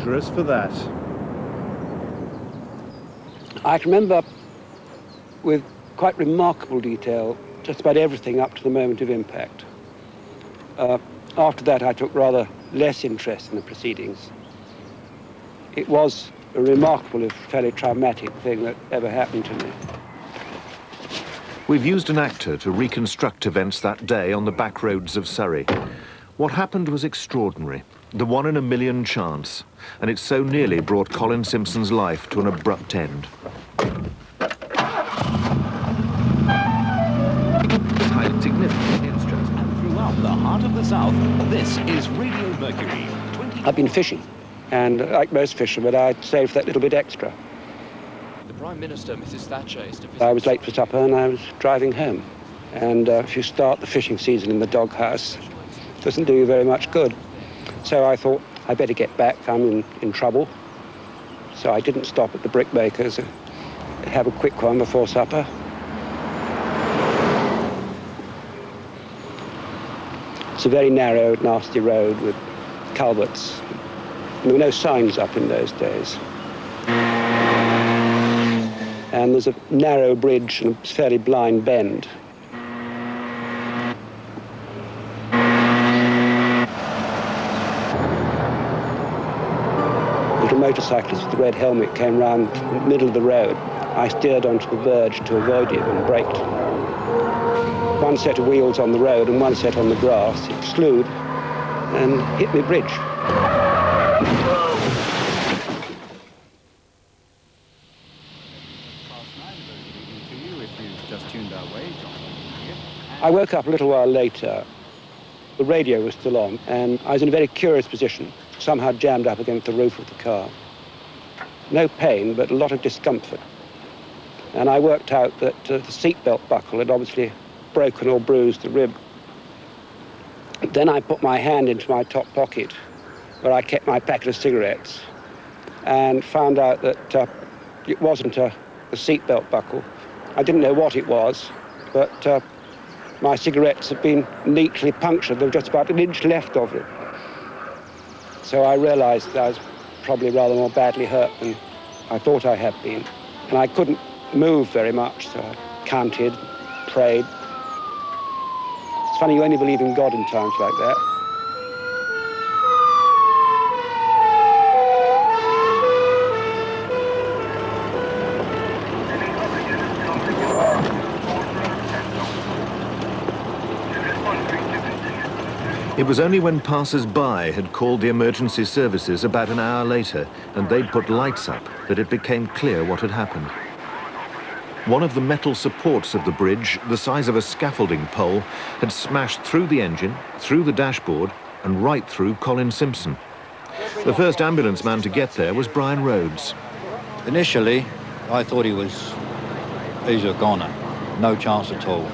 dangerous for that. I can remember with quite remarkable detail just about everything up to the moment of impact. After that, I took rather less interest in the proceedings. It was a remarkable, if fairly traumatic thing that ever happened to me. We've used an actor to reconstruct events that day on the back roads of Surrey. What happened was extraordinary, the 1 in a million chance, and it so nearly brought Colin Simpson's life to an abrupt end. It's highly significant instruments, and throughout the heart of the South, this is Radio Mercury. I've been fishing, and like most fishermen, I'd saved that little bit extra. The Prime Minister, Mrs. Thatcher, is to visit... I was late for supper and I was driving home. And if you start the fishing season in the doghouse, it doesn't do you very much good. So I thought, I better get back, I'm in trouble. So I didn't stop at the brickmakers, have a quick one before supper. It's a very narrow, nasty road with culverts. There were no signs up in those days. And there's a narrow bridge and a fairly blind bend. A little motorcyclist with a red helmet came round the middle of the road. I steered onto the verge to avoid it and braked. One set of wheels on the road and one set on the grass. It slewed and hit the bridge. I woke up a little while later. The radio was still on, and I was in a very curious position, somehow jammed up against the roof of the car. No pain, but a lot of discomfort. And I worked out that the seatbelt buckle had obviously broken or bruised the rib. Then I put my hand into my top pocket, where I kept my packet of cigarettes, and found out that it wasn't a seatbelt buckle. I didn't know what it was, but my cigarettes had been neatly punctured. There was just about an inch left of it. So I realized that I was probably rather more badly hurt than I thought I had been. And I couldn't move very much, so I counted, prayed. It's funny, you only believe in God in times like that. It was only when passers-by had called the emergency services about an hour later and they'd put lights up that it became clear what had happened. One of the metal supports of the bridge, the size of a scaffolding pole, had smashed through the engine, through the dashboard, and right through Colin Simpson. The first ambulance man to get there was Brian Rhodes. Initially, I thought he's a goner, no chance at all.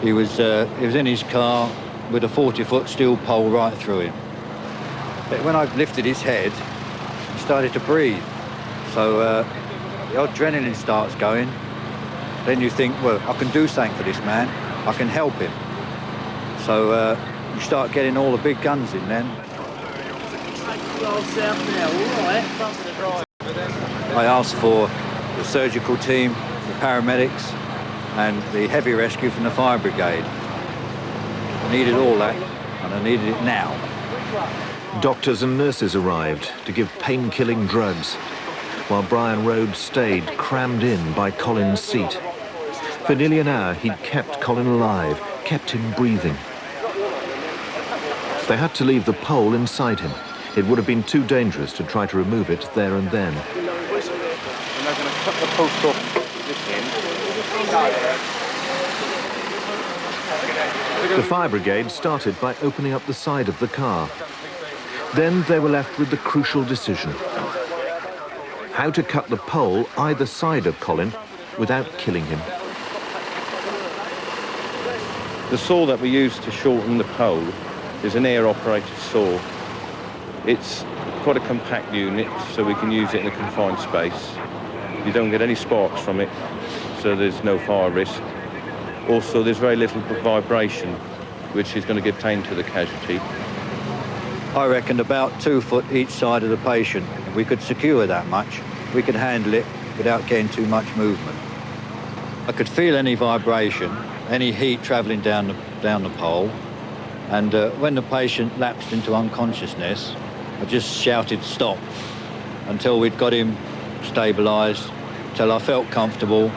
He was in his car with a 40-foot steel pole right through him. But when I lifted his head, he started to breathe. So the adrenaline starts going. Then you think, well, I can do something for this man. I can help him. So you start getting all the big guns in then. I asked for the surgical team, the paramedics, and the heavy rescue from the fire brigade. I needed all that, and I needed it now. Doctors and nurses arrived to give pain-killing drugs, while Brian Rhodes stayed crammed in by Colin's seat. For nearly an hour, he'd kept Colin alive, kept him breathing. They had to leave the pole inside him. It would have been too dangerous to try to remove it there and then. And they're going to cut the post off this end. The fire brigade started by opening up the side of the car. Then they were left with the crucial decision: how to cut the pole either side of Colin without killing him. The saw that we use to shorten the pole is an air-operated saw. It's quite a compact unit, so we can use it in a confined space. You don't get any sparks from it, so there's no fire risk. Also, there's very little vibration, which is going to give pain to the casualty. I reckoned about 2 foot each side of the patient. If we could secure that much, we could handle it without getting too much movement. I could feel any vibration, any heat travelling down the pole, and when the patient lapsed into unconsciousness, I just shouted stop until we'd got him stabilised, till I felt comfortable,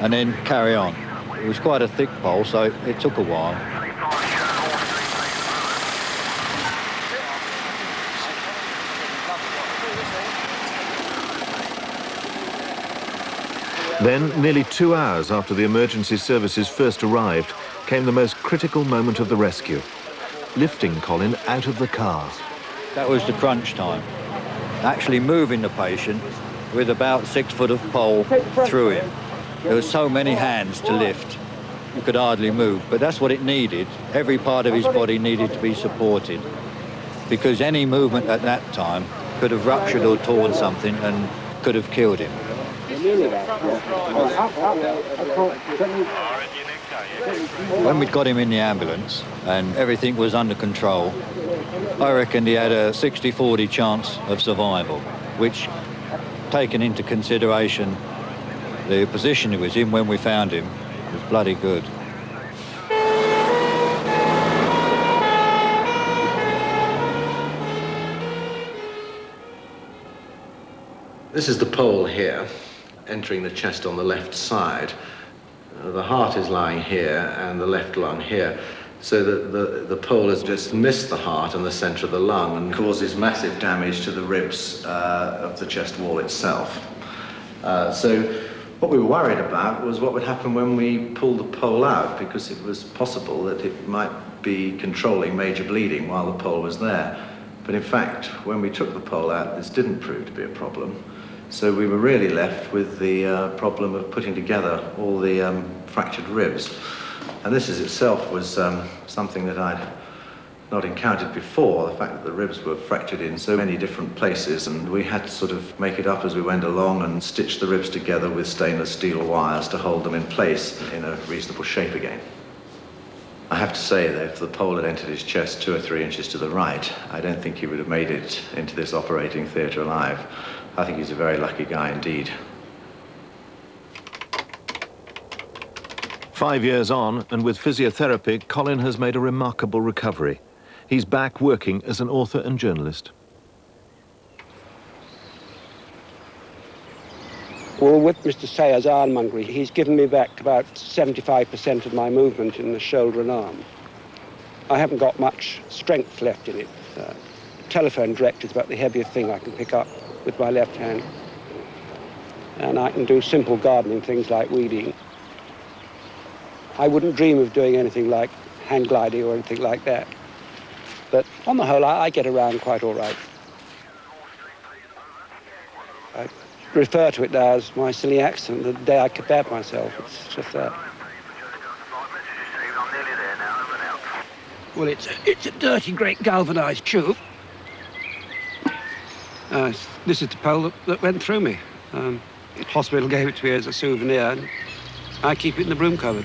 and then carry on. It was quite a thick pole, so it took a while. Then, nearly 2 hours after the emergency services first arrived, came the most critical moment of the rescue, lifting Colin out of the car. That was the crunch time. Actually moving the patient with about 6 foot of pole through him. There were so many hands to lift. You could hardly move, but that's what it needed. Every part of his body needed to be supported, because any movement at that time could have ruptured or torn something and could have killed him. When we'd got him in the ambulance and everything was under control, I reckon he had a 60-40 chance of survival, which, taken into consideration the position he was in when we found him, was bloody good. This is the pole here, entering the chest on the left side. The heart is lying here and the left lung here, so that the pole has just missed the heart and the centre of the lung and causes massive damage to the ribs of the chest wall itself. So what we were worried about was what would happen when we pulled the pole out, because it was possible that it might be controlling major bleeding while the pole was there. But in fact, when we took the pole out, this didn't prove to be a problem. So we were really left with the problem of putting together all the fractured ribs. And this is itself was something that I'd not encountered before, the fact that the ribs were fractured in so many different places, and we had to sort of make it up as we went along and stitch the ribs together with stainless steel wires to hold them in place in a reasonable shape again. I have to say that if the pole had entered his chest 2 or 3 inches to the right, I don't think he would have made it into this operating theatre alive. I think he's a very lucky guy indeed. 5 years on, and with physiotherapy, Colin has made a remarkable recovery. He's back working as an author and journalist. Well, with Mr. Sayer's ironmongery, he's given me back about 75% of my movement in the shoulder and arm. I haven't got much strength left in it. The telephone direct is about the heaviest thing I can pick up with my left hand. And I can do simple gardening things like weeding. I wouldn't dream of doing anything like hang gliding or anything like that. But on the whole, I get around quite all right. I refer to it now as my silly accident, the day I kebabed myself. It's just that. Well, it's a dirty, great galvanised tube. This is the pole that went through me. The hospital gave it to me as a souvenir, and I keep it in the broom cupboard.